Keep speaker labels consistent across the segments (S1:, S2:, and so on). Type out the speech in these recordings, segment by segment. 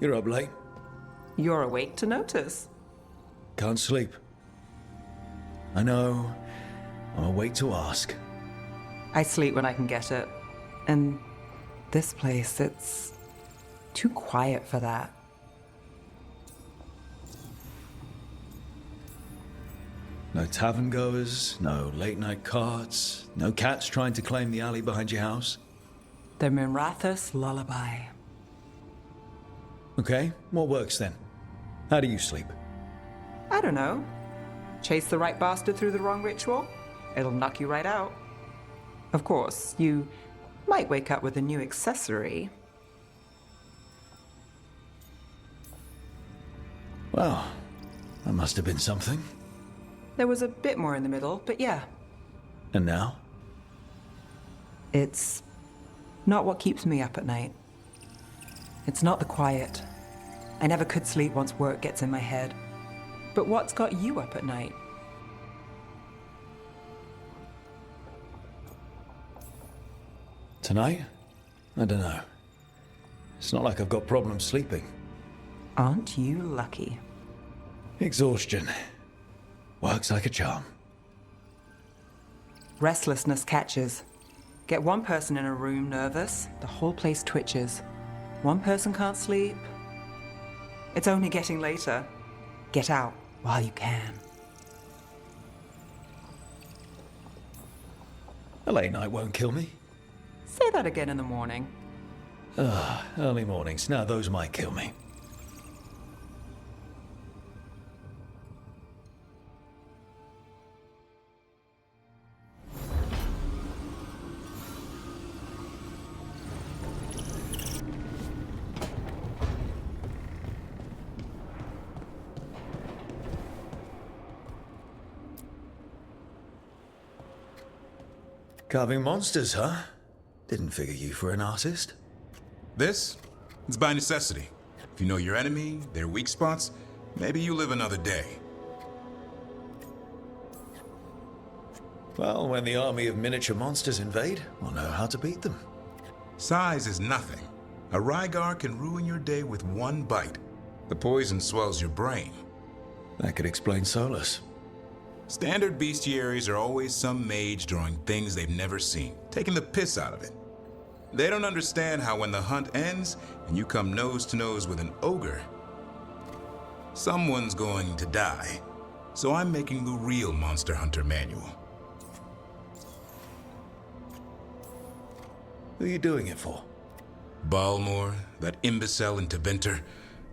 S1: You're up late.
S2: You're awake to notice.
S1: Can't sleep. I know. I'm awake to ask.
S2: I sleep when I can get it. And this place, it's too quiet for that.
S1: No tavern goers, no late night carts, no cats trying to claim the alley behind your house.
S2: The Minrathous lullaby.
S1: Okay, what works then? How do you sleep?
S2: I don't know. Chase the right bastard through the wrong ritual? It'll knock you right out. Of course, you might wake up with a new accessory.
S1: Well, that must have been something.
S2: There was a bit more in the middle, but yeah.
S1: And now?
S2: It's not what keeps me up at night. It's not the quiet. I never could sleep once work gets in my head. But what's got you up at night?
S1: Tonight? I don't know. It's not like I've got problems sleeping.
S2: Aren't you lucky?
S1: Exhaustion. Works like a charm.
S2: Restlessness catches. Get one person in a room nervous, the whole place twitches. One person can't sleep. It's only getting later. Get out while you can.
S1: A late night won't kill me.
S2: Say that again in the morning.
S1: Early mornings. Now those might kill me. Carving monsters, huh? Didn't figure you for an artist.
S3: This? It's by necessity. If you know your enemy, their weak spots, maybe you live another day.
S1: Well, when the army of miniature monsters invade, we'll know how to beat them.
S3: Size is nothing. A Rygar can ruin your day with one bite. The poison swells your brain.
S1: That could explain Solus.
S3: Standard bestiaries are always some mage drawing things they've never seen, taking the piss out of it. They don't understand how when the hunt ends and you come nose to nose with an ogre, someone's going to die. So I'm making the real Monster Hunter manual.
S1: Who are you doing it for?
S3: Balmor, that imbecile in Tevinter,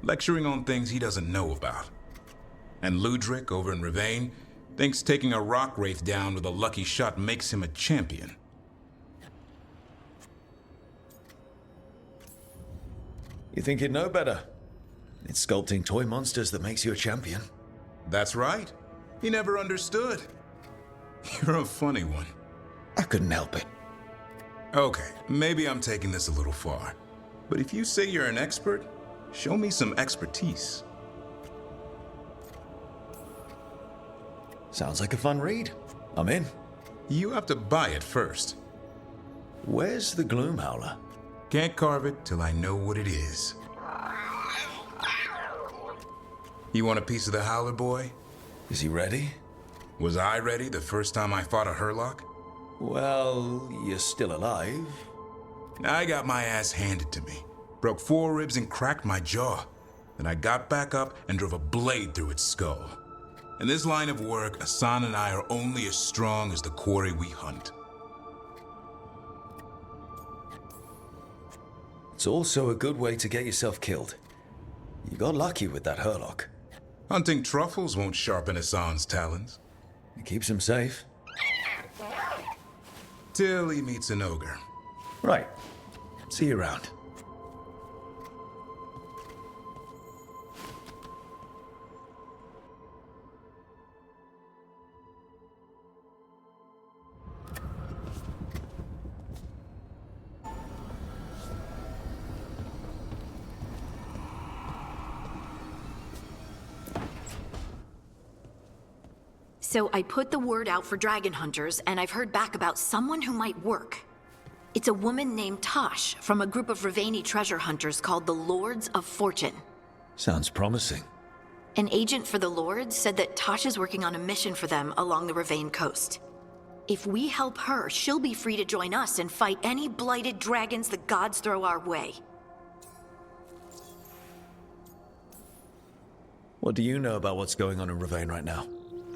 S3: lecturing on things he doesn't know about. And Ludric over in Rivain thinks taking a rock wraith down with a lucky shot makes him a champion.
S1: You think you'd know better? It's sculpting toy monsters that makes you a champion.
S3: That's right. He never understood. You're a funny one.
S1: I couldn't help it.
S3: Okay, maybe I'm taking this a little far. But if you say you're an expert, show me some expertise.
S1: Sounds like a fun read. I'm in.
S3: You have to buy it first.
S1: Where's the Gloom Howler?
S3: Can't carve it till I know what it is. You want a piece of the Howler, boy?
S1: Is he ready?
S3: Was I ready the first time I fought a Hurlock?
S1: Well, you're still alive.
S3: I got my ass handed to me. Broke 4 ribs and cracked my jaw. Then I got back up and drove a blade through its skull. In this line of work, Asan and I are only as strong as the quarry we hunt.
S1: It's also a good way to get yourself killed. You got lucky with that Hurlock.
S3: Hunting truffles won't sharpen Asan's talons.
S1: It keeps him safe.
S3: Till he meets an ogre.
S1: Right. See you around.
S4: So I put the word out for dragon hunters, and I've heard back about someone who might work. It's a woman named Tosh from a group of Ravani treasure hunters called the Lords of Fortune.
S1: Sounds promising.
S4: An agent for the Lords said that Tosh is working on a mission for them along the Ravane coast. If we help her, she'll be free to join us and fight any blighted dragons the gods throw our way.
S1: What do you know about what's going on in Ravane right now?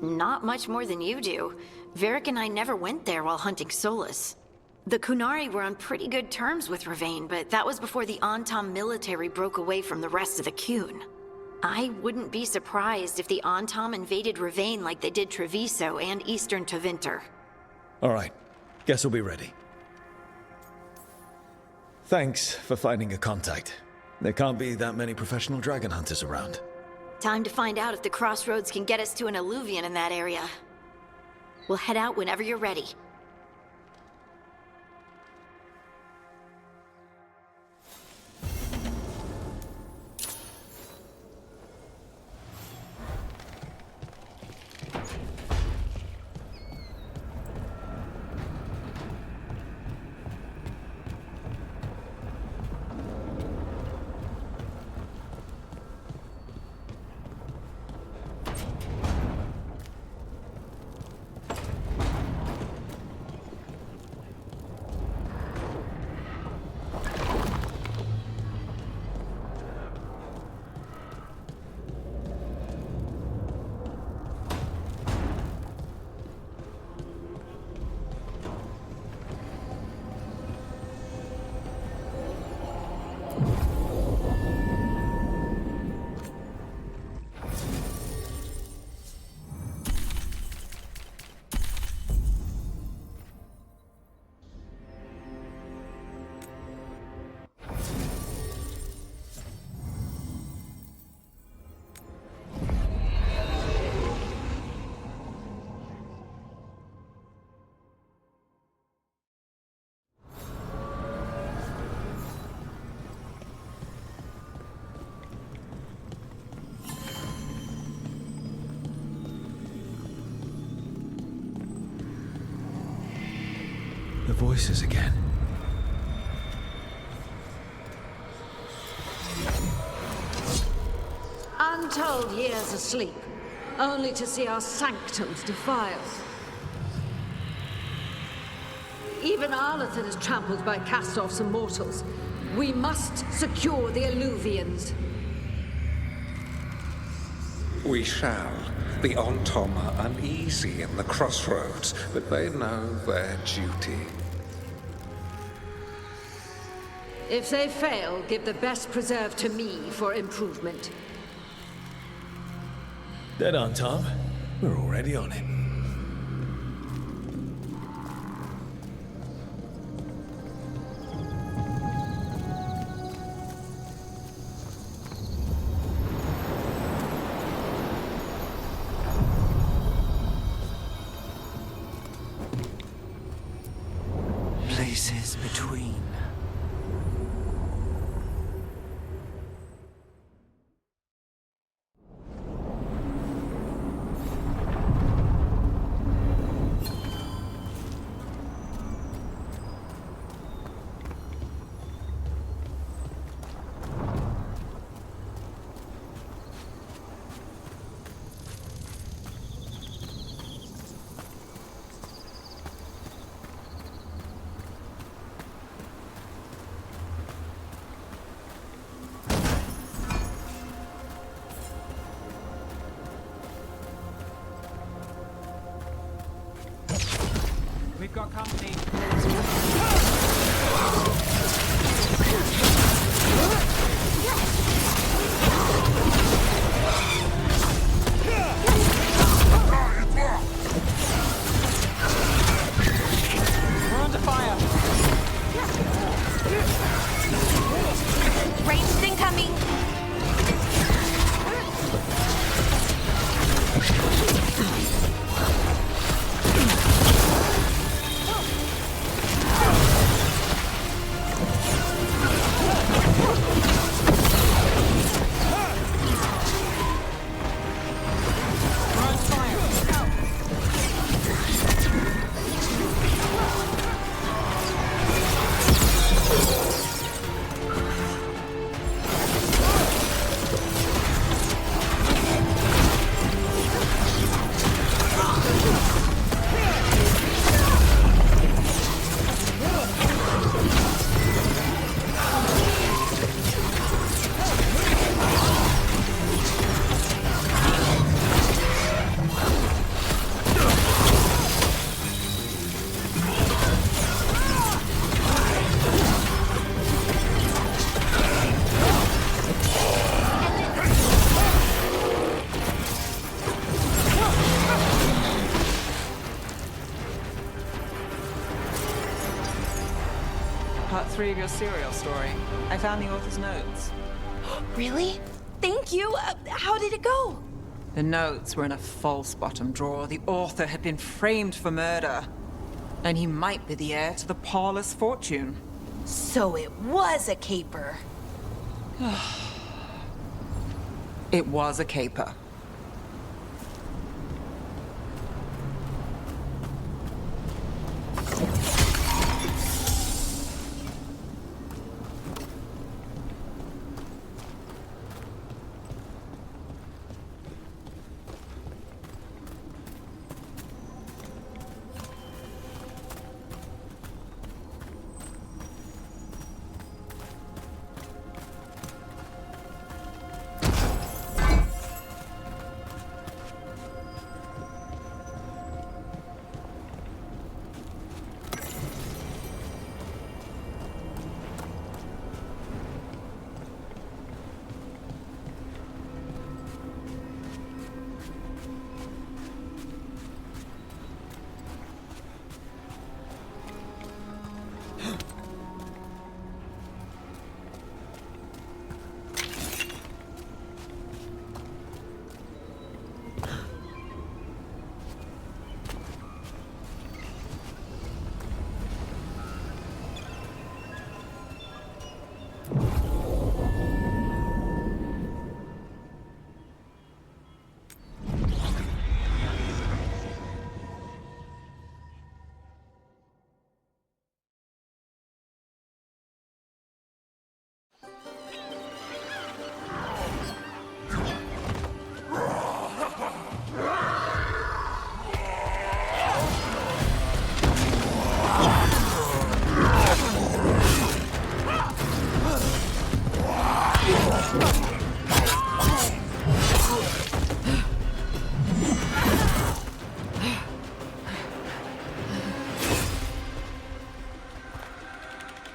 S4: Not much more than you do. Varric and I never went there while hunting Solus. The Kunari were on pretty good terms with Ravane, but that was before the Antam military broke away from the rest of the Kun. I wouldn't be surprised if the Antam invaded Ravane like they did Treviso and Eastern Tevinter.
S1: All right, guess we'll be ready. Thanks for finding a contact. There can't be that many professional dragon hunters around.
S4: Time to find out if the crossroads can get us to an alluvion in that area. We'll head out whenever you're ready.
S1: The voices again.
S5: Untold years asleep, only to see our sanctums defiled. Even Arlathan is trampled by cast-offs and mortals. We must secure the alluvians.
S6: We shall. The Ontom are uneasy in the crossroads, but they know their duty.
S5: If they fail, give the best preserve to me for improvement.
S1: Dead on, Tom. We're already on it.
S7: Places between.
S2: We've got company. We're under fire.
S4: Ranged incoming!
S2: part 3 of your serial story. I found the author's notes.
S8: Really? Thank you. How did it go?
S2: The notes were in a false bottom drawer. The author had been framed for murder. And he might be the heir to the parlor's fortune.
S8: So it was a caper.
S2: It was a caper.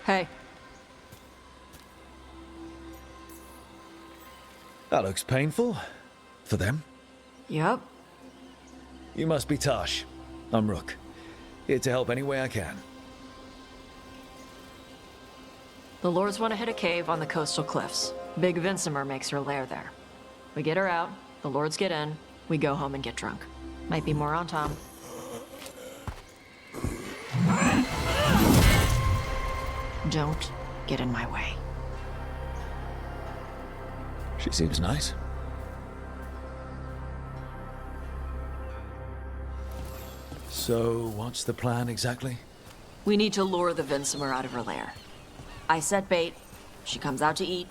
S2: Hey.
S1: That looks painful. For them.
S9: Yup.
S1: You must be Tash. I'm Rook. Here to help any way I can.
S9: The Lords want to hit a cave on the coastal cliffs. Big Vincimer makes her lair there. We get her out, the Lords get in, we go home and get drunk. Might be more on Tom. Don't get in my way.
S1: She seems nice. So, what's the plan exactly?
S9: We need to lure the Vincimer out of her lair. I set bait, she comes out to eat.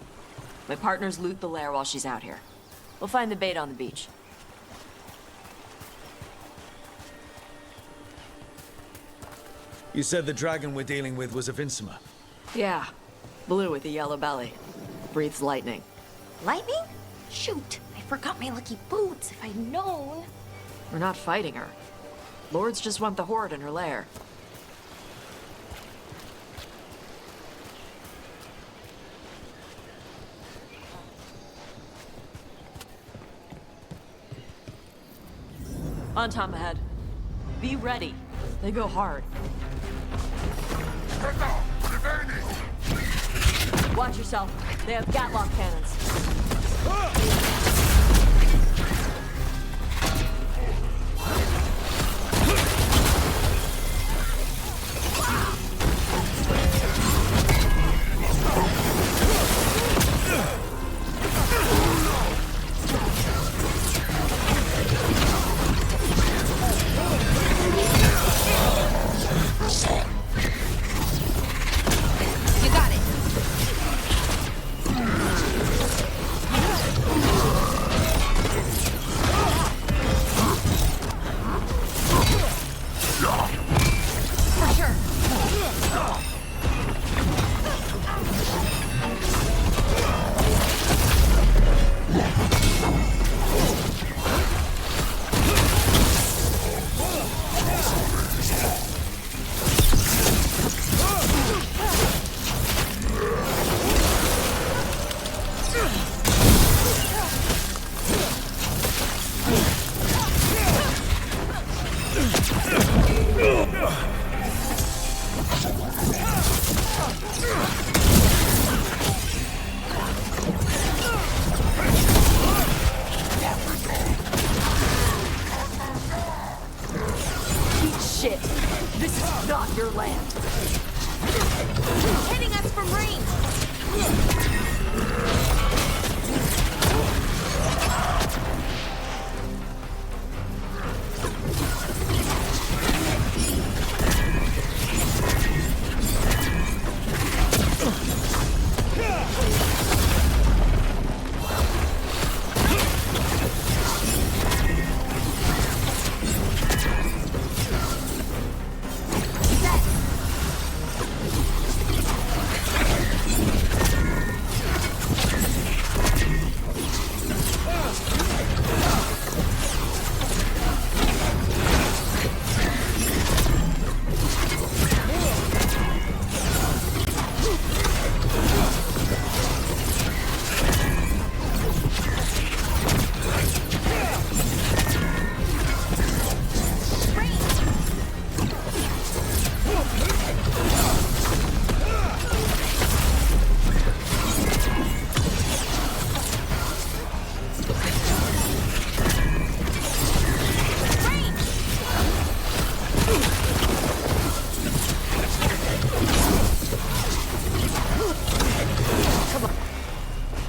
S9: My partners loot the lair while she's out here. We'll find the bait on the beach.
S1: You said the dragon we're dealing with was a Vincimer.
S9: Yeah, blue with a yellow belly. Breathes lightning.
S8: Lightning? Shoot, I forgot my lucky boots. If I'd known.
S9: We're not fighting her. Lords just want the Horde in her lair. On Tom ahead. Be ready. They go hard. Watch yourself. They have Gatlock cannons.
S8: You got it. For sure.
S9: Eat shit. This is not your land.
S8: Hitting us from range!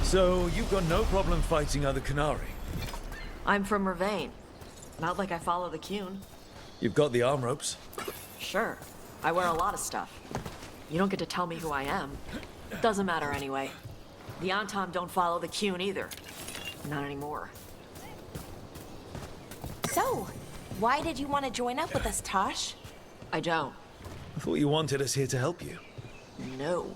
S1: So, you've got no problem fighting other Qunari?
S9: I'm from Ravain. Not like I follow the Qun.
S1: You've got the arm ropes?
S9: Sure. I wear a lot of stuff. You don't get to tell me who I am. Doesn't matter anyway. The Antom don't follow the Qun either. Not anymore.
S8: So, why did you want to join up with us, Tosh?
S9: I don't.
S1: I thought you wanted us here to help you.
S9: No.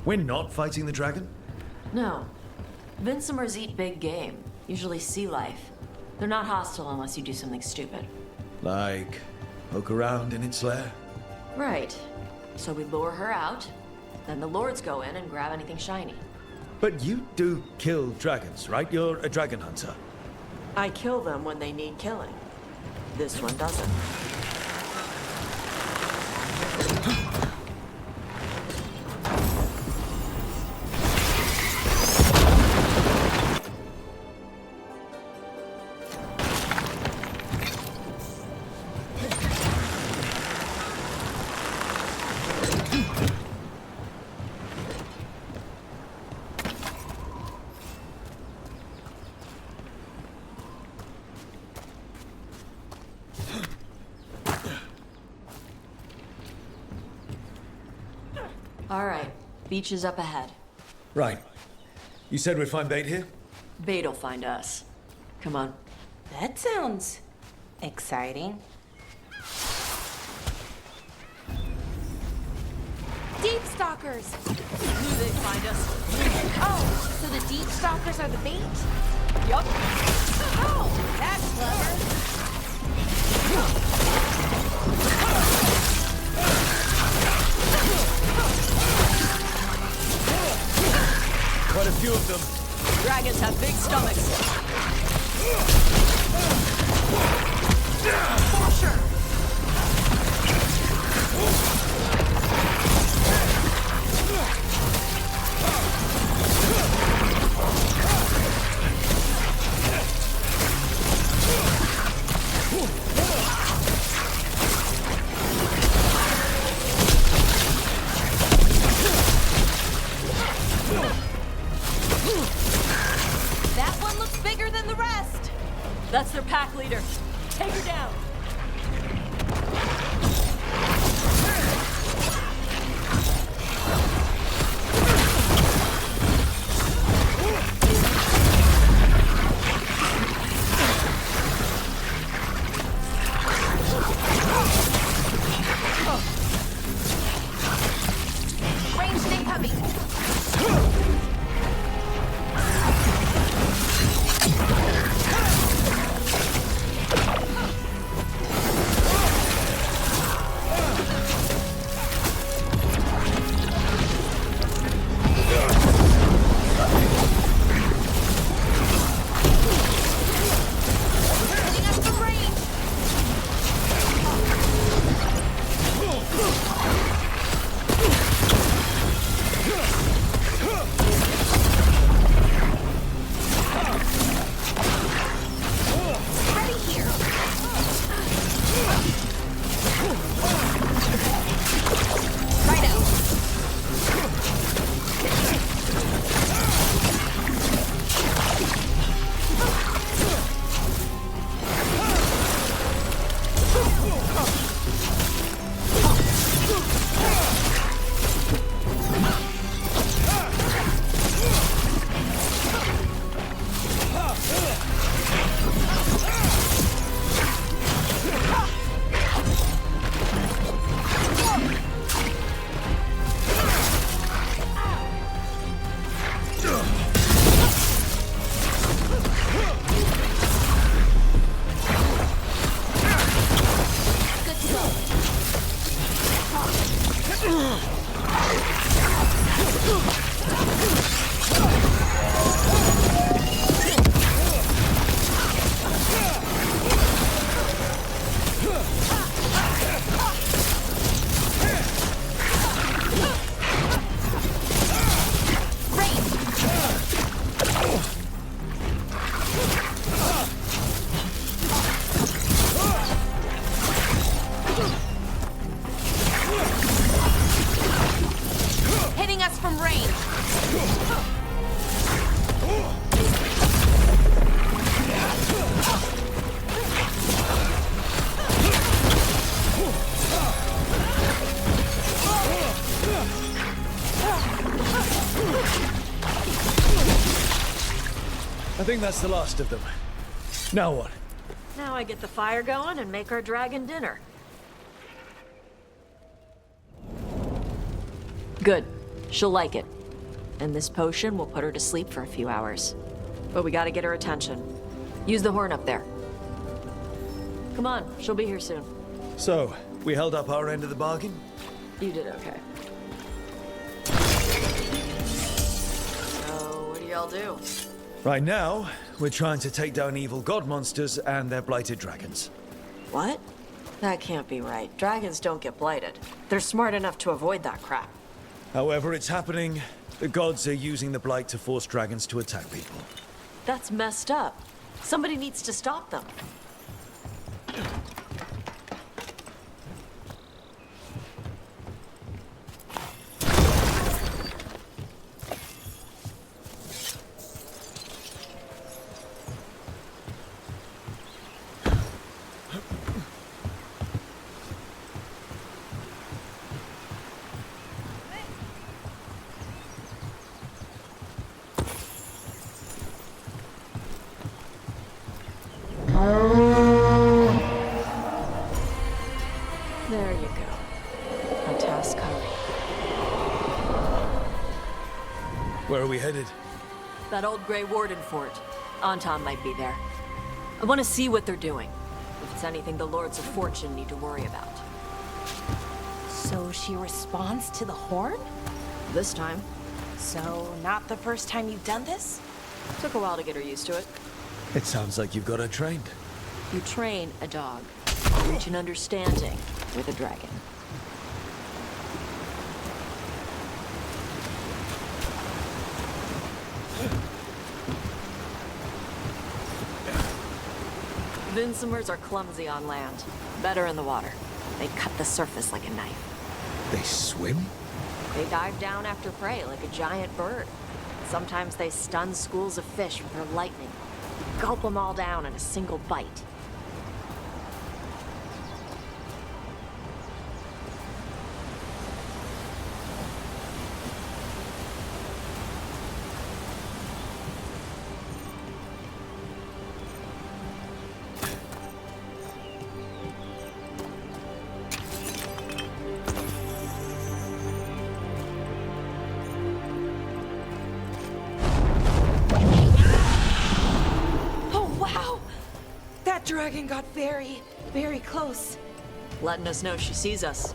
S1: We're not fighting the dragon?
S9: No. Vincimers eat big game, usually sea life. They're not hostile unless you do something stupid.
S1: Like, poke around in its lair?
S9: Right. So we lure her out, then the lords go in and grab anything shiny.
S1: But you do kill dragons, right? You're a dragon hunter.
S9: I kill them when they need killing. This one doesn't. All right, beach is up ahead.
S1: Right. You said we'd find bait here?
S9: Bait'll find us. Come on.
S8: That sounds exciting. Deep stalkers!
S9: Knew they'd find us.
S8: Oh, so the deep stalkers are the bait?
S9: Yup.
S8: Oh, that's clever.
S1: Quite a few of them.
S9: Dragons have big stomachs.
S8: For sure. That one looks bigger than the rest.
S9: That's their pack leader. Take her down.
S1: think that's the last of them. Now what?
S9: Now I get the fire going and make our dragon dinner. Good. She'll like it. And this potion will put her to sleep for a few hours. But we gotta get her attention. Use the horn up there. Come on, she'll be here soon.
S1: So, we held up our end of the bargain?
S9: You did okay. So, what do y'all do?
S1: Right now, we're trying to take down evil god monsters and their blighted dragons.
S9: What? That can't be right. Dragons don't get blighted. They're smart enough to avoid that crap.
S1: However it's happening, the gods are using the blight to force dragons to attack people.
S9: That's messed up. Somebody needs to stop them. There you go. A task hurry.
S1: Where are we headed?
S9: That old Grey Warden fort. Anton might be there. I want to see what they're doing. If it's anything the Lords of Fortune need to worry about.
S8: So she responds to the horn?
S9: This time.
S8: So, not the first time you've done this?
S9: Took a while to get her used to it.
S1: It sounds like you've got her trained.
S9: You train a dog. Reach an understanding with a dragon. Vincimers are clumsy on land. Better in the water. They cut the surface like a knife.
S1: They swim?
S9: They dive down after prey like a giant bird. Sometimes they stun schools of fish with their lightning. Gulp them all down in a single bite.
S8: Dragon got very, very close.
S9: Letting us know she sees us.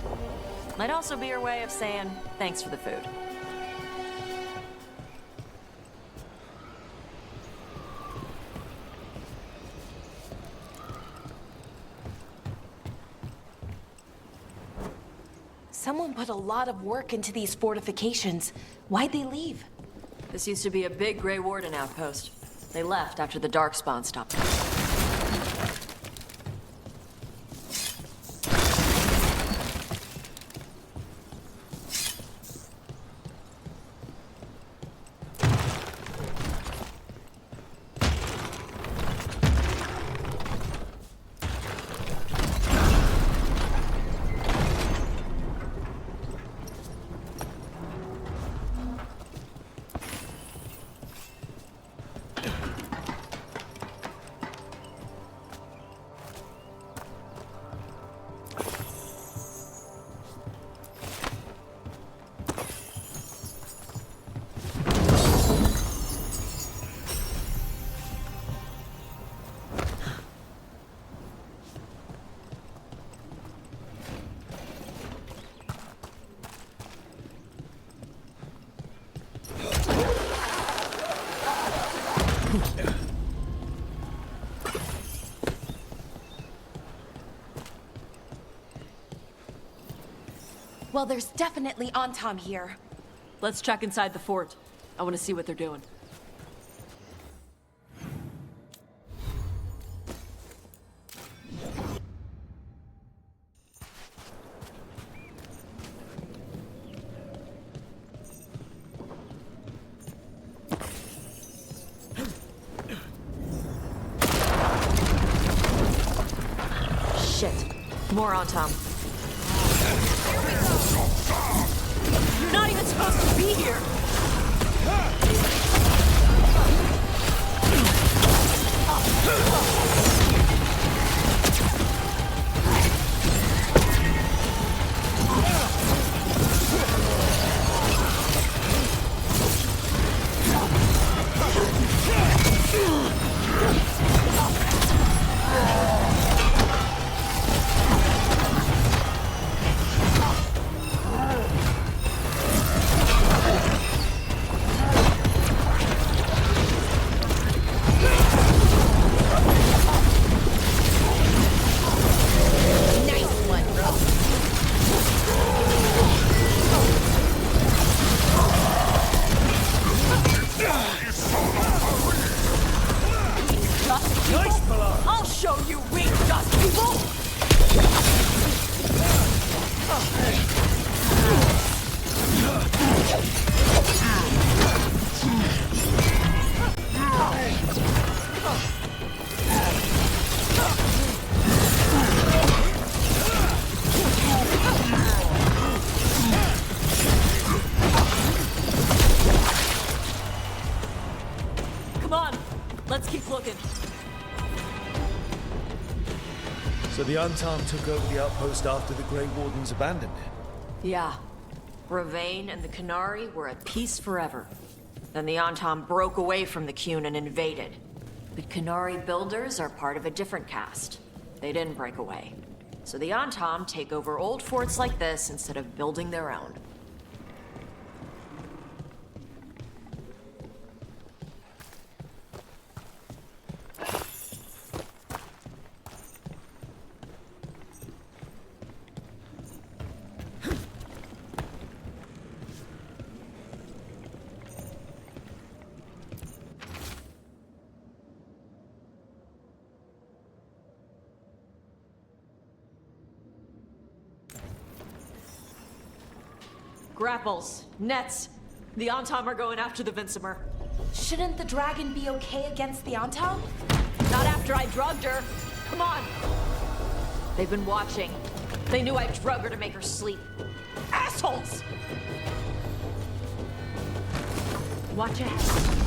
S9: Might also be her way of saying thanks for the food.
S8: Someone put a lot of work into these fortifications. Why'd they leave?
S9: This used to be a big Grey Warden outpost. They left after the Darkspawn stopped them.
S8: Well, there's definitely Anton here.
S9: Let's check inside the fort. I want to see what they're doing. Shit. More on Tom. You're not even supposed to be here! I'll show you weak dust people! Come on, let's keep looking.
S1: So the Untarmed took over the outpost after the Grey Wardens abandoned it?
S9: Yeah. Ravane and the Canary were at peace forever. Then the Antom broke away from the Qun and invaded. The Canary builders are part of a different caste. They didn't break away. So the Antom take over old forts like this instead of building their own. Grapples, nets. The Antom are going after the Vincimer.
S8: Shouldn't the dragon be okay against the Antom?
S9: Not after I drugged her. Come on. They've been watching. They knew I drug her to make her sleep. Assholes! Watch out.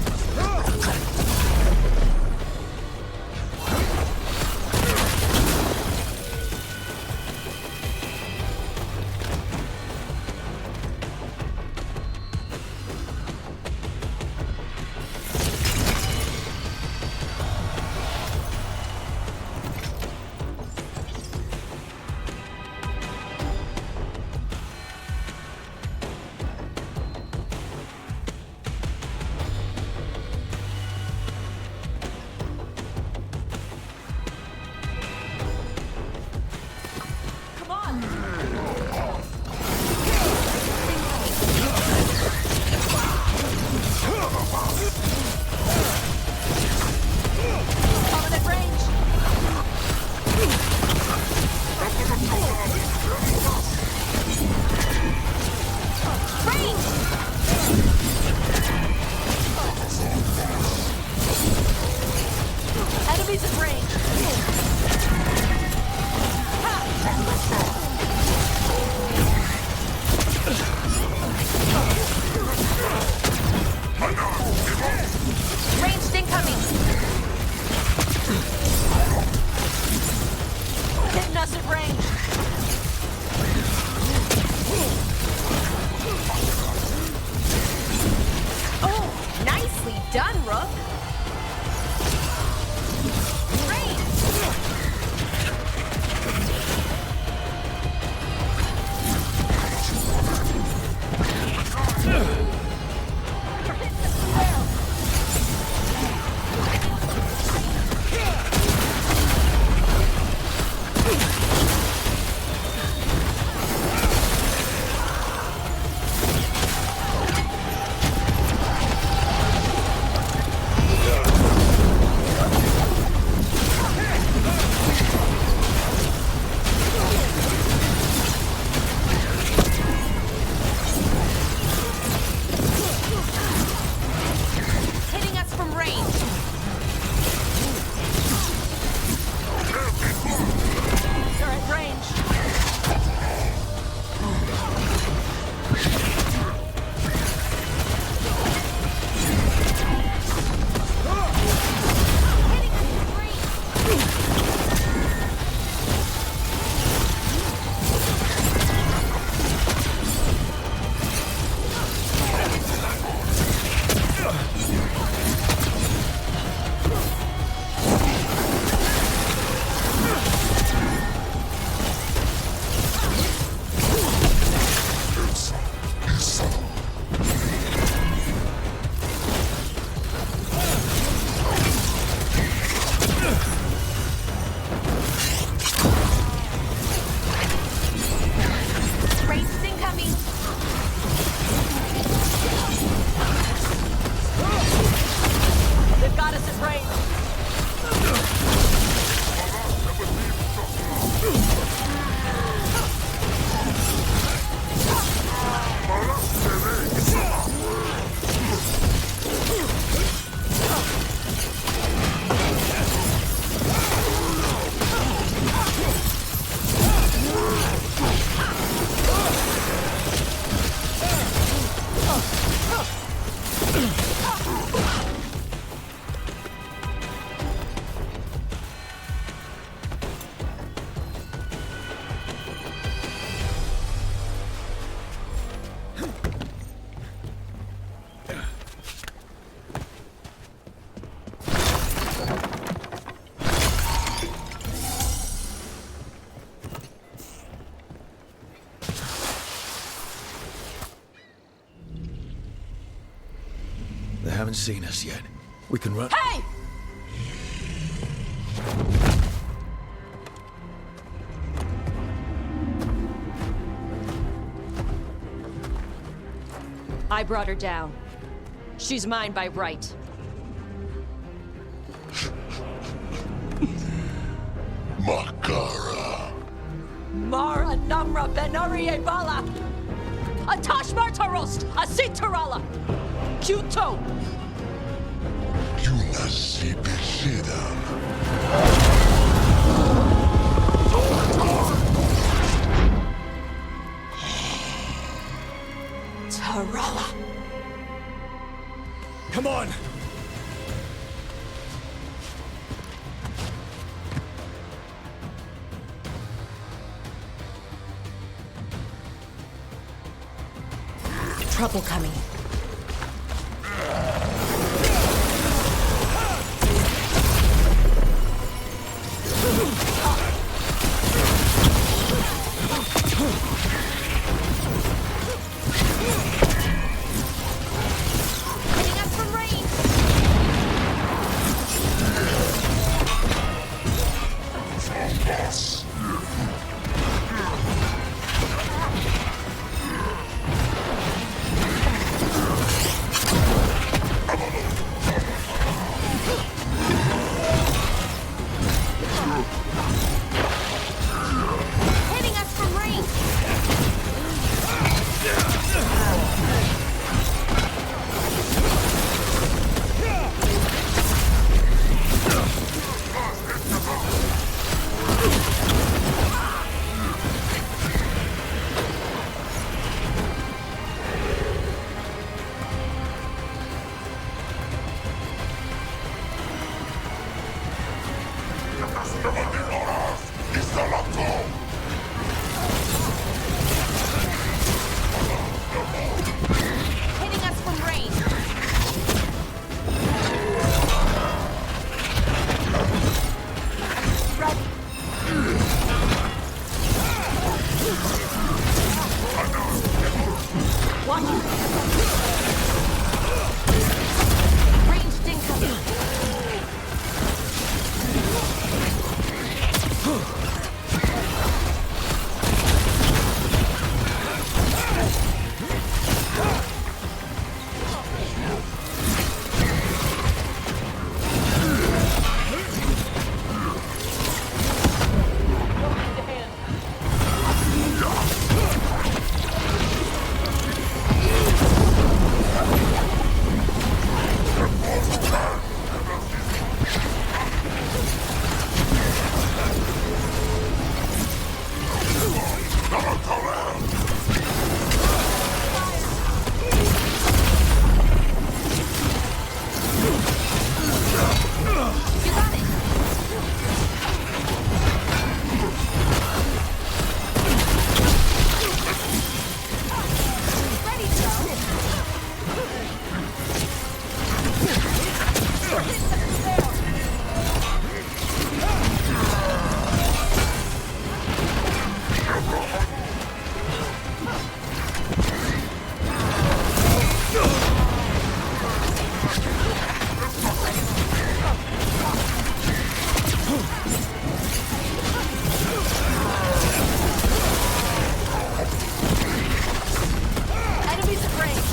S1: haven't seen us yet. We can run.
S9: Hey! I brought her down. She's mine by right.
S10: Makara.
S9: Mara Namra Benarie Bala! Atashmar Tarost! Asitarala! Kyuto!
S10: Yunasi Bishidam.
S9: Tarala!
S1: Come on!
S9: Trouble coming.
S8: Hitting us from range. Hitting us from range. Hitting us from range. Ranged incoming. You got it. Ready to go. Enemies at range.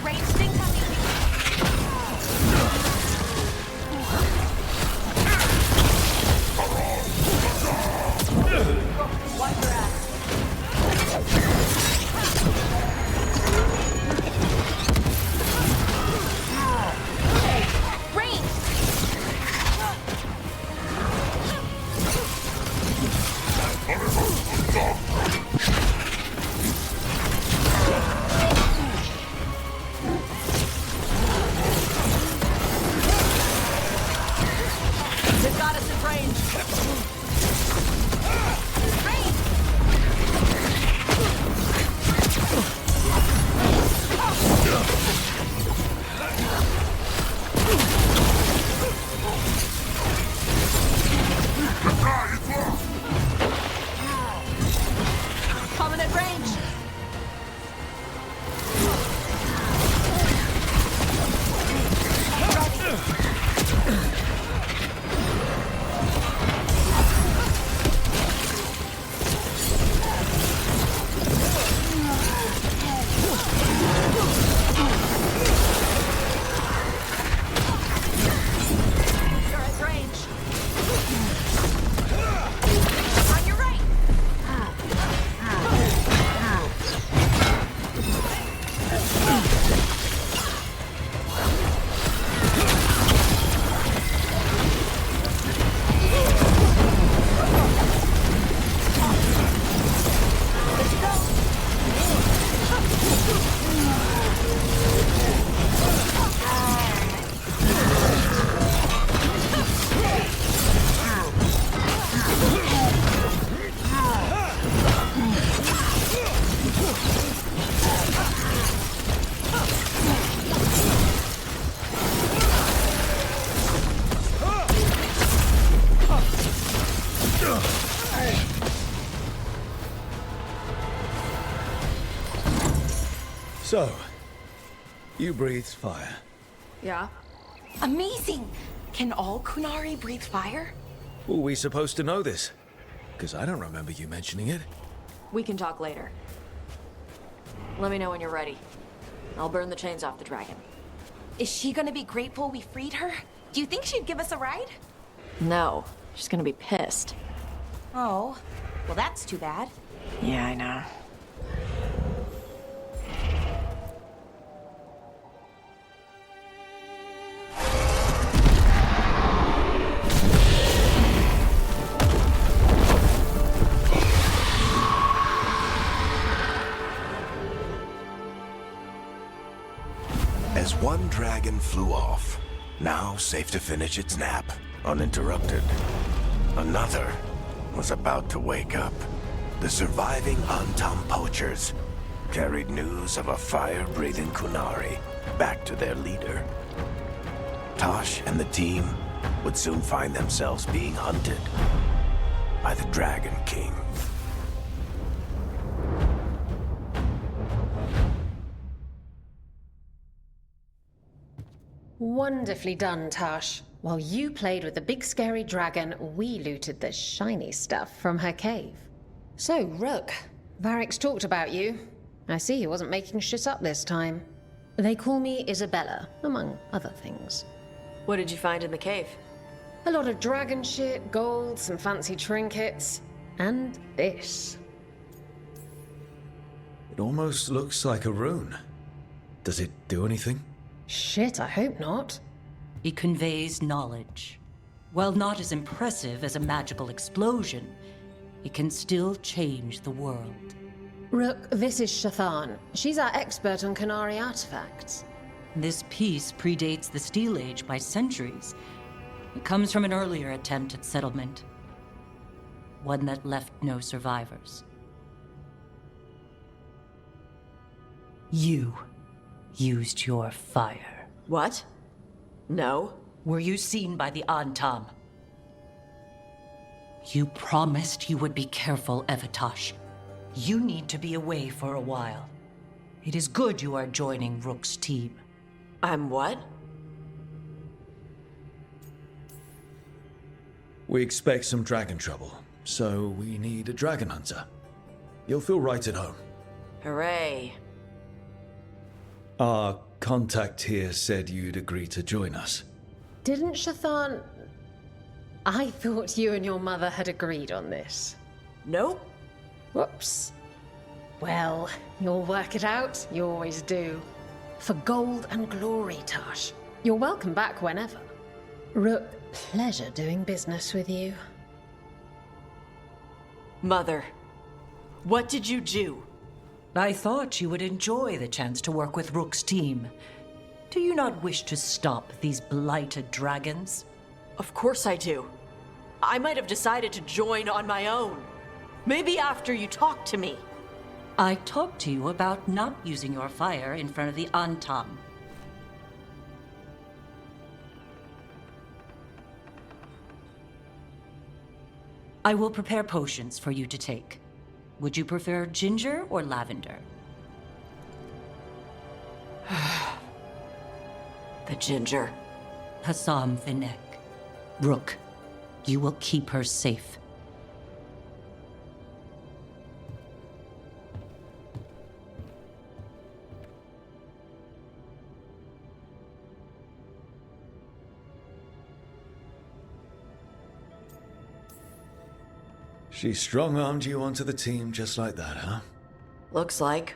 S8: Ranged incoming. Wipe your ass.
S1: So, you breathed fire.
S9: Yeah?
S8: Amazing! Can all Kunari breathe fire?
S1: Were we supposed to know this? Because I don't remember you mentioning it.
S9: We can talk later. Let me know when you're ready. I'll burn the chains off the dragon.
S8: Is she gonna be grateful we freed her? Do you think she'd give us a ride?
S9: No, she's gonna be pissed.
S8: Oh, well that's too bad.
S9: Yeah, I know.
S11: As one dragon flew off, now safe to finish its nap, uninterrupted, another was about to wake up. The surviving Antam poachers carried news of a fire-breathing Kunari back to their leader. Tosh and the team would soon find themselves being hunted by the Dragon King.
S12: Wonderfully done, Tash. While you played with the big scary dragon, we looted the shiny stuff from her cave. So, Rook, Varric's talked about you. I see he wasn't making shit up this time. They call me Isabella, among other things.
S9: What did you find in the cave?
S12: A lot of dragon shit, gold, some fancy trinkets, and this.
S1: It almost looks like a rune. Does it do anything?
S12: Shit, I hope not.
S13: It conveys knowledge. While not as impressive as a magical explosion, it can still change the world.
S12: Rook, this is Shathan. She's our expert on Kunari artifacts.
S13: This piece predates the Steel Age by centuries. It comes from an earlier attempt at settlement. One that left no survivors. You used your fire.
S9: What? No.
S13: Were you seen by the Antam? You promised you would be careful, Evatosh. You need to be away for a while. It is good you are joining Rook's team.
S9: I'm what?
S1: We expect some dragon trouble, so we need a dragon hunter. You'll feel right at home.
S9: Hooray.
S1: Our contact here said you'd agree to join us.
S12: Didn't Shathan... I thought you and your mother had agreed on this.
S9: Nope.
S12: Whoops. Well, you'll work it out. You always do. For gold and glory, Tash. You're welcome back whenever. Rook, pleasure doing business with you.
S9: Mother, what did you do?
S13: I thought you would enjoy the chance to work with Rook's team. Do you not wish to stop these blighted dragons?
S9: Of course I do. I might have decided to join on my own. Maybe after you talked to me.
S13: I talked to you about not using your fire in front of the Antam. I will prepare potions for you to take. Would you prefer ginger or lavender?
S9: The ginger.
S13: Hassam Finek. Rook, you will keep her safe.
S1: She strong-armed you onto the team just like that, huh?
S9: Looks like.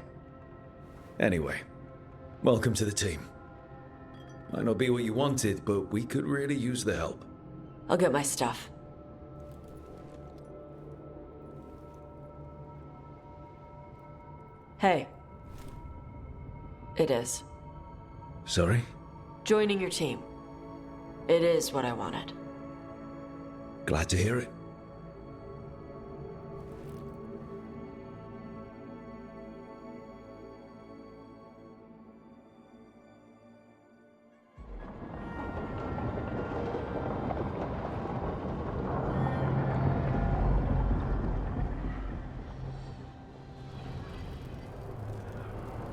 S1: Anyway, welcome to the team. Might not be what you wanted, but we could really use the help.
S9: I'll get my stuff. Hey. It is.
S1: Sorry?
S9: Joining your team. It is what I wanted.
S1: Glad to hear it.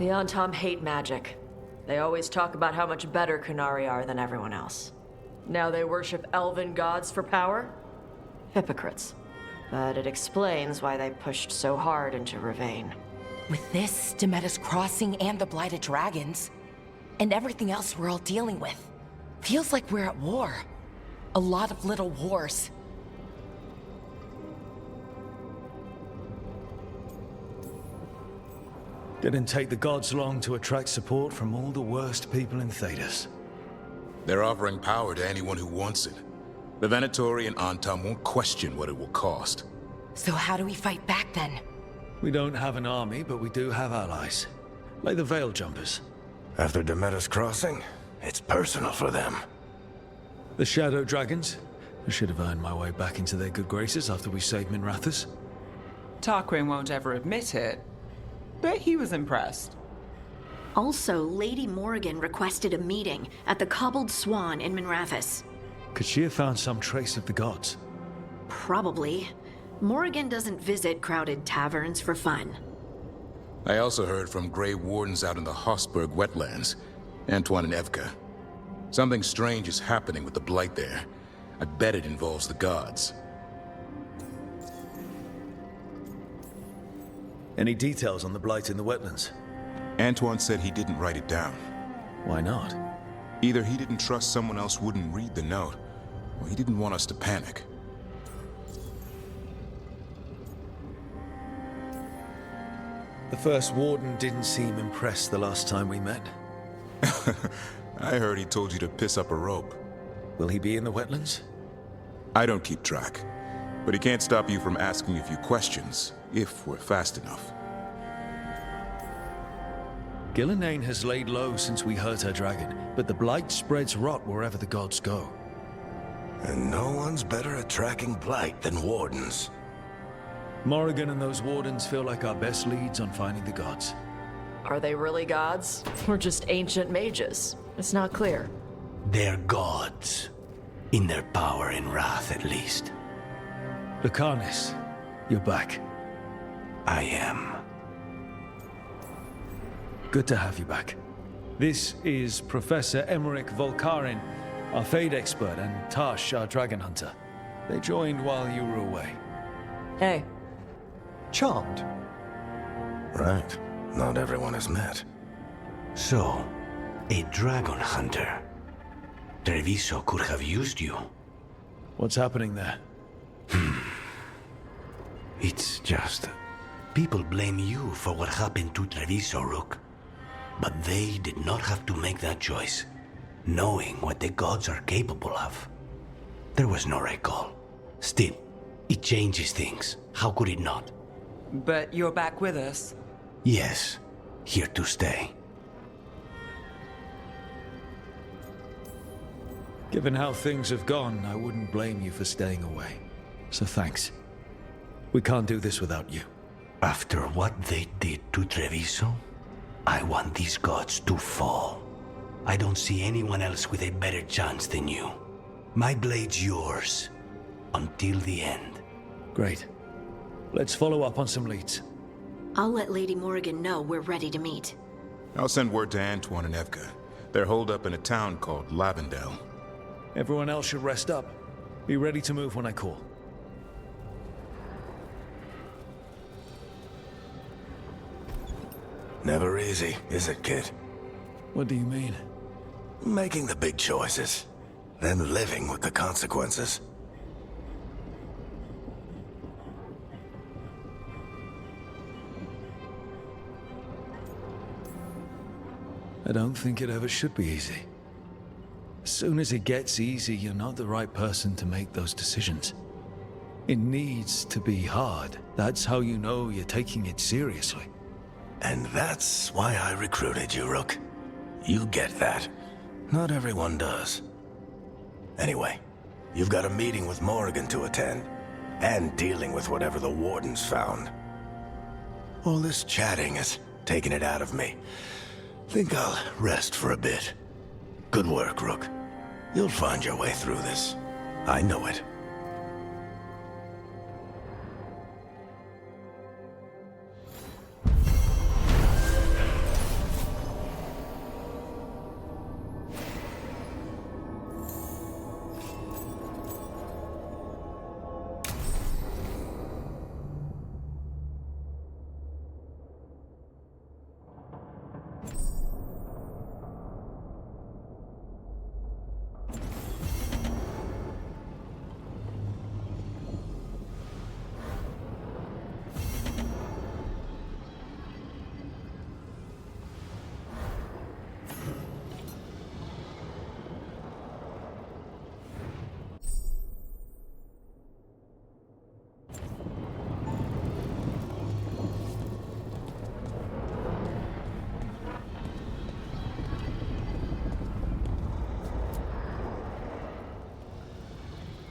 S9: The Antom hate magic. They always talk about how much better Kunari are than everyone else. Now they worship elven gods for power? Hypocrites. But it explains why they pushed so hard into Ravane.
S14: With this, Demeter's Crossing and the Blighted Dragons, and everything else we're all dealing with, feels like we're at war. A lot of little wars.
S1: Didn't take the gods long to attract support from all the worst people in Thedas.
S3: They're offering power to anyone who wants it. The Venatori and Antom won't question what it will cost.
S14: So how do we fight back then?
S1: We don't have an army, but we do have allies. Like the Veil Jumpers.
S11: After Demeter's Crossing, it's personal for them.
S1: The Shadow Dragons? I should have earned my way back into their good graces after we saved Minrathous.
S2: Tarquin won't ever admit it, but he was impressed.
S4: Also, Lady Morrigan requested a meeting at the Cobbled Swan in Minrathous.
S1: Could she have found some trace of the gods?
S4: Probably. Morrigan doesn't visit crowded taverns for fun.
S3: I also heard from Grey Wardens out in the Hossberg wetlands, Antoine and Evka. Something strange is happening with the Blight there. I bet it involves the gods.
S1: Any details on the Blight in the wetlands?
S3: Antoine said he didn't write it down.
S1: Why not?
S3: Either he didn't trust someone else wouldn't read the note, or he didn't want us to panic.
S1: The first warden didn't seem impressed the last time we met.
S3: I heard he told you to piss up a rope.
S1: Will he be in the wetlands?
S3: I don't keep track, but he can't stop you from asking a few questions, if we're fast enough.
S1: Gillenane has laid low since we hurt her dragon, but the Blight spreads rot wherever the gods go.
S11: And no one's better at tracking Blight than wardens.
S1: Morrigan and those wardens feel like our best leads on finding the gods.
S9: Are they really gods? Or just ancient mages? It's not clear.
S7: They're gods. In their power and wrath, at least.
S1: Lucanus, you're back.
S7: I am.
S1: Good to have you back. This is Professor Emmerich Volkarin, our Fade expert, and Tash, our dragon hunter. They joined while you were away.
S9: Hey.
S7: Charmed.
S11: Right. Not everyone has met.
S7: So, a dragon hunter. Treviso could have used you.
S1: What's happening there?
S7: It's just... people blame you for what happened to Treviso, Rook. But they did not have to make that choice, knowing what the gods are capable of. There was no recall. Still, it changes things. How could it not?
S2: But you're back with us.
S7: Yes, here to stay.
S1: Given how things have gone, I wouldn't blame you for staying away. So thanks. We can't do this without you.
S7: After what they did to Treviso, I want these gods to fall. I don't see anyone else with a better chance than you. My blade's yours. Until the end.
S1: Great. Let's follow up on some leads.
S4: I'll let Lady Morrigan know we're ready to meet.
S3: I'll send word to Antoine and Evka. They're holed up in a town called Lavendel.
S1: Everyone else should rest up. Be ready to move when I call.
S11: Never easy, is it, kid?
S1: What do you mean?
S11: Making the big choices, then living with the consequences.
S1: I don't think it ever should be easy. As soon as it gets easy, you're not the right person to make those decisions. It needs to be hard. That's how you know you're taking it seriously.
S11: And that's why I recruited you, Rook. You get that. Not everyone does. Anyway, you've got a meeting with Morrigan to attend, and dealing with whatever the Wardens found. All this chatting is taking it out of me. Think I'll rest for a bit. Good work, Rook. You'll find your way through this. I know it.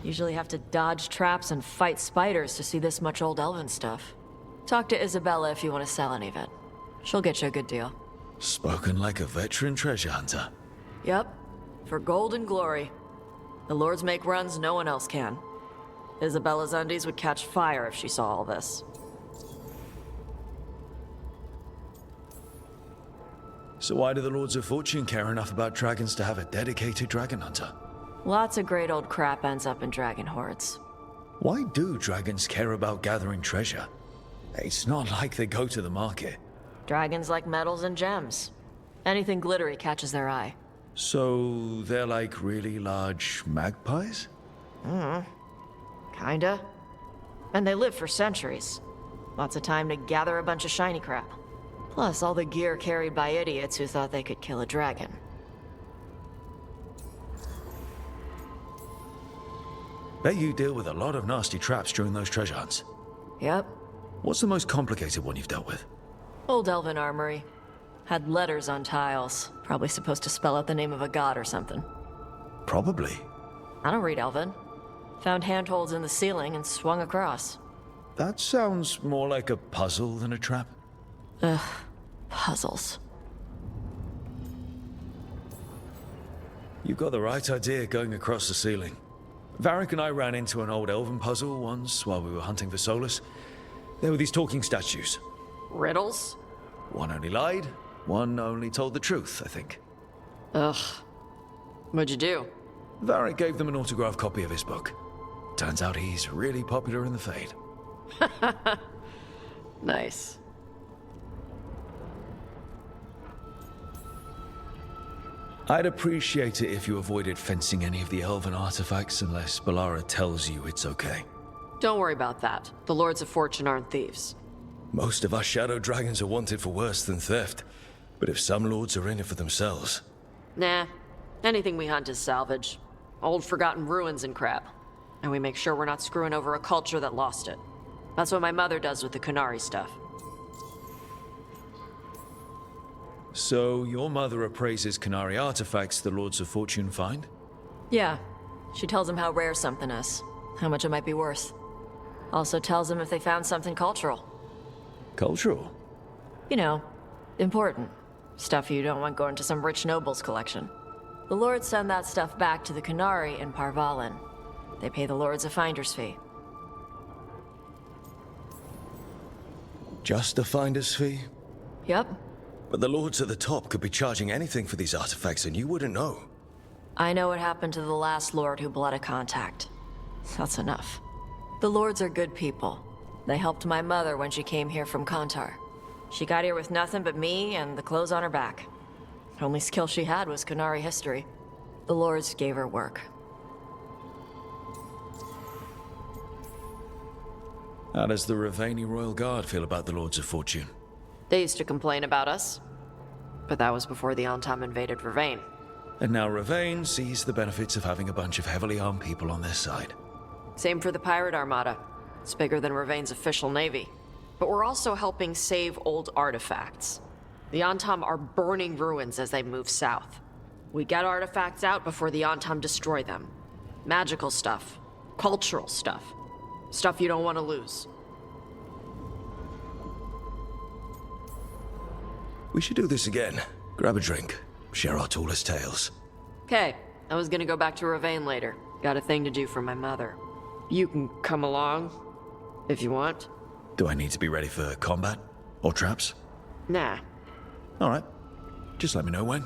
S9: Usually have to dodge traps and fight spiders to see this much old elven stuff. Talk to Isabella if you want to sell any of it. She'll get you a good deal.
S1: Spoken like a veteran treasure hunter.
S9: Yep. For gold and glory. The lords make runs no one else can. Isabella's undies would catch fire if she saw all this.
S1: So why do the Lords of Fortune care enough about dragons to have a dedicated dragon hunter?
S9: Lots of great old crap ends up in dragon hordes.
S1: Why do dragons care about gathering treasure? It's not like they go to the market.
S9: Dragons like metals and gems. Anything glittery catches their eye.
S1: So they're like really large magpies?
S9: Kinda. And they live for centuries. Lots of time to gather a bunch of shiny crap. Plus all the gear carried by idiots who thought they could kill a dragon.
S1: Bet you deal with a lot of nasty traps during those treasure hunts.
S9: Yep.
S1: What's the most complicated one you've dealt with?
S9: Old elven armory. Had letters on tiles. Probably supposed to spell out the name of a god or something.
S1: Probably.
S9: I don't read elven. Found handholds in the ceiling and swung across.
S1: That sounds more like a puzzle than a trap.
S9: Ugh. Puzzles.
S1: You've got the right idea going across the ceiling. Varric and I ran into an old elven puzzle once while we were hunting for Solus. There were these talking statues.
S9: Riddles?
S1: One only lied, one only told the truth, I think.
S9: Ugh. What'd you do?
S1: Varric gave them an autographed copy of his book. Turns out he's really popular in the Fade.
S9: Nice.
S1: I'd appreciate it if you avoided fencing any of the elven artifacts unless Balara tells you it's okay.
S9: Don't worry about that. The Lords of Fortune aren't thieves.
S1: Most of us shadow dragons are wanted for worse than theft. But if some lords are in it for themselves...
S9: Nah. Anything we hunt is salvage. Old forgotten ruins and crap. And we make sure we're not screwing over a culture that lost it. That's what my mother does with the Kunari stuff.
S1: So your mother appraises Kunari artifacts the Lords of Fortune find?
S9: Yeah. She tells them how rare something is. How much it might be worth. Also tells them if they found something cultural.
S1: Cultural?
S9: You know, important. Stuff you don't want going to some rich noble's collection. The lords send that stuff back to the Kunari in Parvalin. They pay the lords a finder's fee.
S1: Just a finder's fee?
S9: Yep.
S1: But the lords at the top could be charging anything for these artifacts and you wouldn't know.
S9: I know what happened to the last lord who blooded contact. That's enough. The lords are good people. They helped my mother when she came here from Kantar. She got here with nothing but me and the clothes on her back. Only skill she had was Kunari history. The lords gave her work.
S1: How does the Ravani Royal Guard feel about the Lords of Fortune?
S9: They used to complain about us. But that was before the Antam invaded Ravane.
S1: And now Ravane sees the benefits of having a bunch of heavily armed people on their side.
S9: Same for the Pirate Armada. It's bigger than Ravane's official navy. But we're also helping save old artifacts. The Antam are burning ruins as they move south. We get artifacts out before the Antam destroy them. Magical stuff. Cultural stuff. Stuff you don't want to lose.
S1: We should do this again. Grab a drink. Share our tallest tales.
S9: Okay, I was gonna go back to Ravane later. Got a thing to do for my mother. You can come along, if you want.
S1: Do I need to be ready for combat? Or traps?
S9: Nah.
S1: Alright. Just let me know when.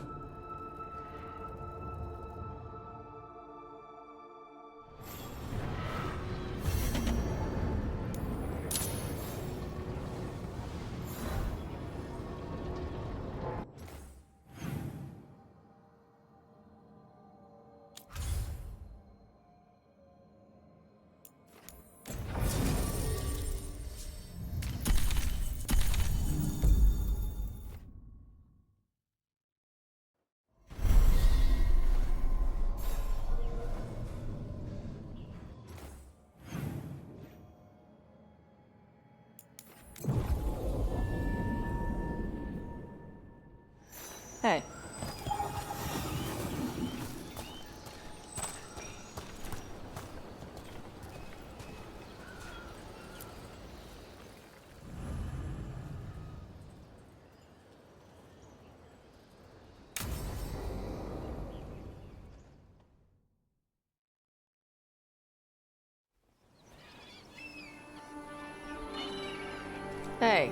S9: Hey.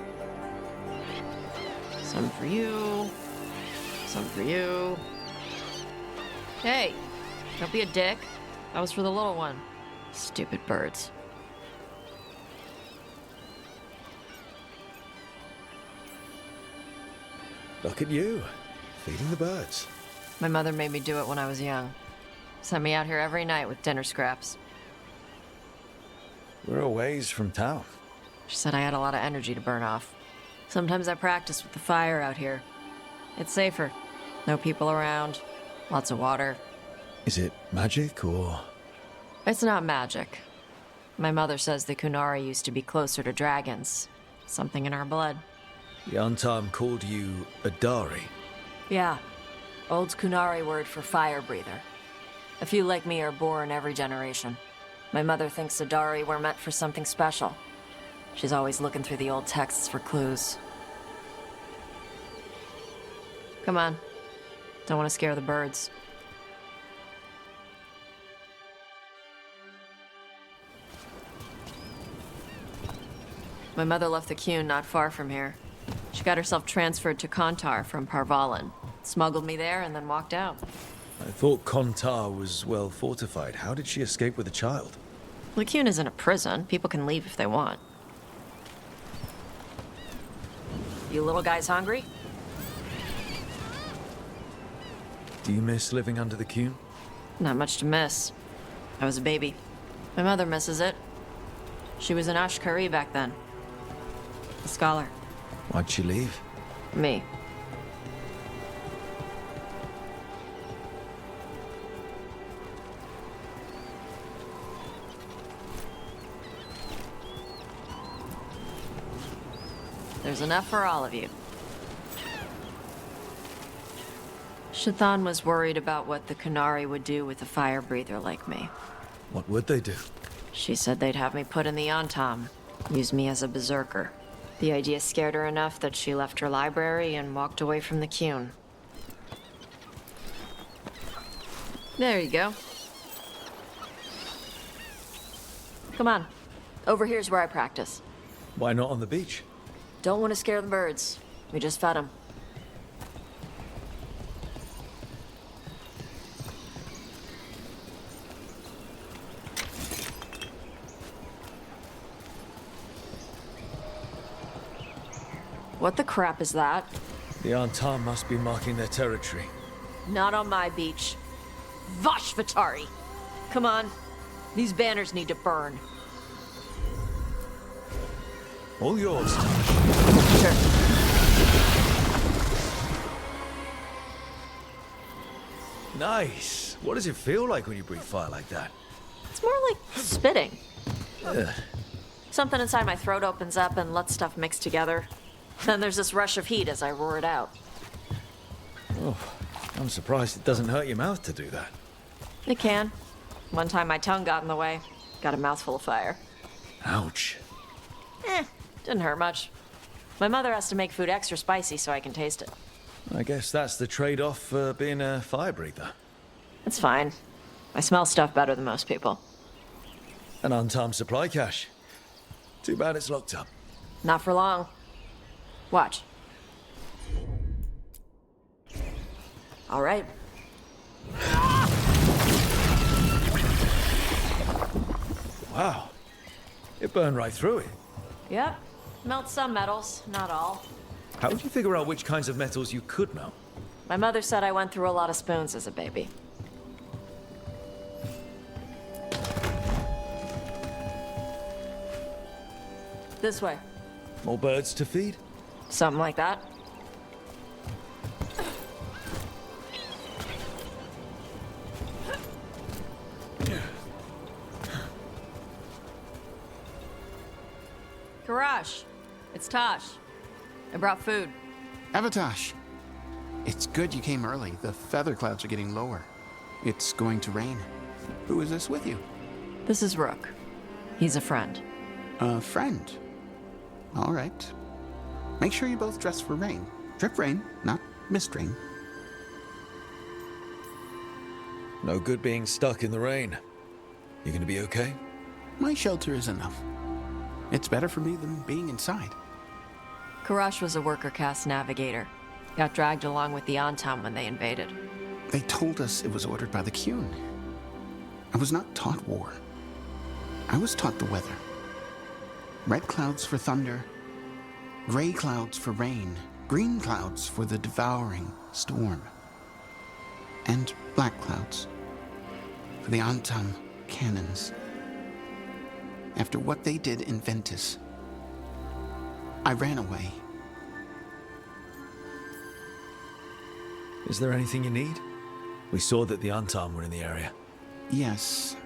S9: Some for you. Some for you. Hey, don't be a dick. That was for the little one. Stupid birds.
S1: Look at you, feeding the birds.
S9: My mother made me do it when I was young. Sent me out here every night with dinner scraps.
S1: We're a ways from town.
S9: She said I had a lot of energy to burn off. Sometimes I practice with the fire out here. It's safer. No people around. Lots of water.
S1: Is it magic or...?
S9: It's not magic. My mother says the Kunari used to be closer to dragons. Something in our blood.
S1: The Antam called you a Dari.
S9: Yeah. Old Kunari word for fire breather. A few like me are born every generation. My mother thinks the Dari were meant for something special. She's always looking through the old texts for clues. Come on. Don't want to scare the birds. My mother left the Qun not far from here. She got herself transferred to Kontar from Parvalan. Smuggled me there and then walked out.
S1: I thought Kontar was well fortified. How did she escape with a child?
S9: The Qun isn't a prison. People can leave if they want. You little guys hungry?
S1: Do you miss living under the Qun?
S9: Not much to miss. I was a baby. My mother misses it. She was an Ashkari back then. A scholar.
S1: Why'd she leave?
S9: Me. There's enough for all of you. Shathan was worried about what the Kunari would do with a fire breather like me.
S1: What would they do?
S9: She said they'd have me put in the Antam, use me as a berserker. The idea scared her enough that she left her library and walked away from the Qun. There you go. Come on. Over here's where I practice.
S1: Why not on the beach?
S9: Don't want to scare the birds. We just fed them. What the crap is that?
S1: The Antam must be marking their territory.
S9: Not on my beach. Vosh Vatari! Come on. These banners need to burn.
S1: All yours.
S9: Sure.
S1: Nice. What does it feel like when you breathe fire like that?
S9: It's more like spitting.
S1: Ugh.
S9: Something inside my throat opens up and lets stuff mix together. Then there's this rush of heat as I roar it out.
S1: Oh, I'm surprised it doesn't hurt your mouth to do that.
S9: It can. One time my tongue got in the way. Got a mouthful of fire.
S1: Ouch.
S9: Didn't hurt much. My mother has to make food extra spicy so I can taste it.
S1: I guess that's the trade-off for being a fire breather.
S9: It's fine. I smell stuff better than most people.
S1: An untimed supply cache. Too bad it's locked up.
S9: Not for long. Watch. All right.
S1: Wow. It burned right through it.
S9: Yep. Melt some metals, not all.
S1: How did you figure out which kinds of metals you could melt?
S9: My mother said I went through a lot of spoons as a baby. This way.
S1: More birds to feed?
S9: Something like that. Karash, it's Tosh. I brought food.
S15: Avatosh. It's good you came early. The feather clouds are getting lower. It's going to rain. Who is this with you?
S9: This is Rook. He's a friend.
S15: A friend? All right. Make sure you both dress for rain. Drip rain, not mist rain.
S1: No good being stuck in the rain. You gonna be okay?
S15: My shelter is enough. It's better for me than being inside.
S9: Karash was a worker caste navigator. Got dragged along with the Antam when they invaded.
S15: They told us it was ordered by the Qun. I was not taught war. I was taught the weather. Red clouds for thunder, gray clouds for rain, green clouds for the devouring storm, and black clouds for the Antam cannons. After what they did in Ventus, I ran away.
S1: Is there anything you need? We saw that the Antam were in the area.
S15: Yes.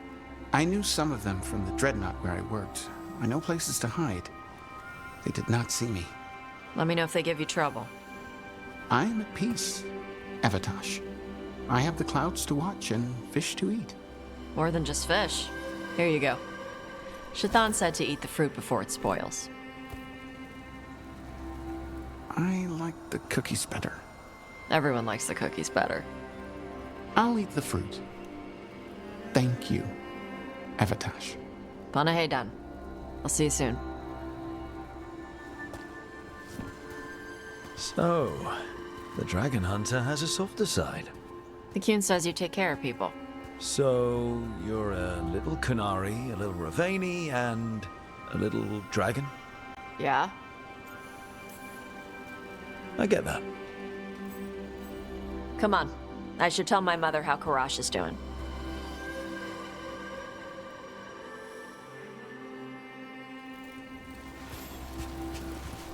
S15: I knew some of them from the Dreadnought where I worked. I know places to hide. They did not see me.
S9: Let me know if they give you trouble.
S15: I am at peace, Evatosh. I have the clouds to watch and fish to eat.
S9: More than just fish. Here you go. Shathan said to eat the fruit before it spoils.
S15: I like the cookies better.
S9: Everyone likes the cookies better.
S15: I'll eat the fruit. Thank you, Evatosh.
S9: Panaheydan. I'll see you soon.
S1: So, the Dragon Hunter has a softer side.
S9: The Qun says you take care of people.
S1: So, you're a little Kunari, a little Ravani, and a little dragon?
S9: Yeah?
S1: I get that.
S9: Come on. I should tell my mother how Karash is doing.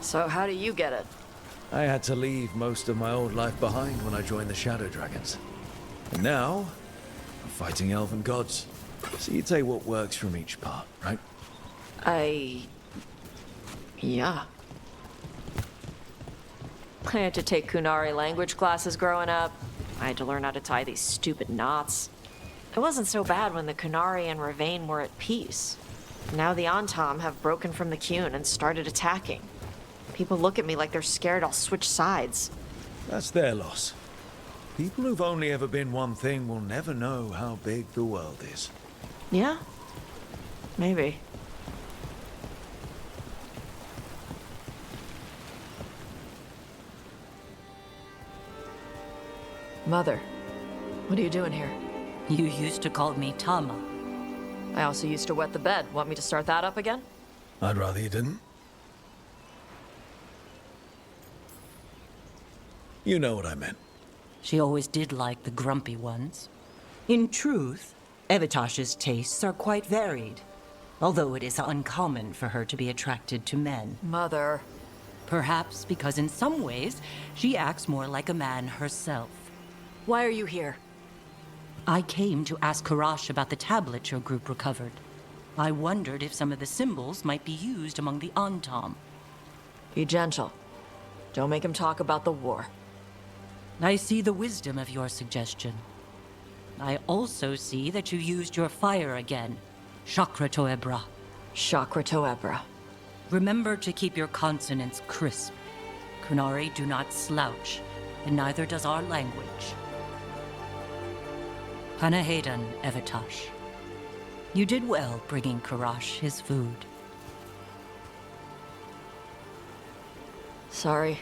S9: So how do you get it?
S1: I had to leave most of my old life behind when I joined the Shadow Dragons. And now, I'm fighting elven gods. So you take what works from each part, right?
S9: Yeah. I had to take Kunari language classes growing up. I had to learn how to tie these stupid knots. It wasn't so bad when the Kunari and Ravane were at peace. Now the Antam have broken from the Qun and started attacking. People look at me like they're scared I'll switch sides.
S1: That's their loss. People who've only ever been one thing will never know how big the world is.
S9: Yeah? Maybe. Mother, what are you doing here?
S13: You used to call me Tama.
S9: I also used to wet the bed. Want me to start that up again?
S1: I'd rather you didn't. You know what I meant.
S13: She always did like the grumpy ones.
S16: In truth, Evatosh's tastes are quite varied, although it is uncommon for her to be attracted to men.
S9: Mother.
S13: Perhaps because in some ways, she acts more like a man herself.
S9: Why are you here?
S13: I came to ask Karash about the tablet your group recovered. I wondered if some of the symbols might be used among the Antam.
S9: Be gentle. Don't make him talk about the war.
S13: I see the wisdom of your suggestion. I also see that you used your fire again. Chakra Toebra.
S9: Chakra Toebra.
S13: Remember to keep your consonants crisp. Kunari do not slouch, and neither does our language. Panaheydan, Evatosh. You did well bringing Karash his food.
S9: Sorry.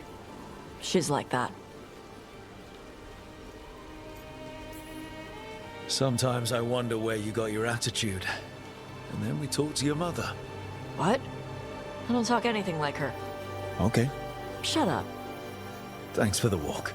S9: She's like that.
S1: Sometimes I wonder where you got your attitude. And then we talk to your mother.
S9: What? I don't talk anything like her.
S1: Okay.
S9: Shut up.
S1: Thanks for the walk.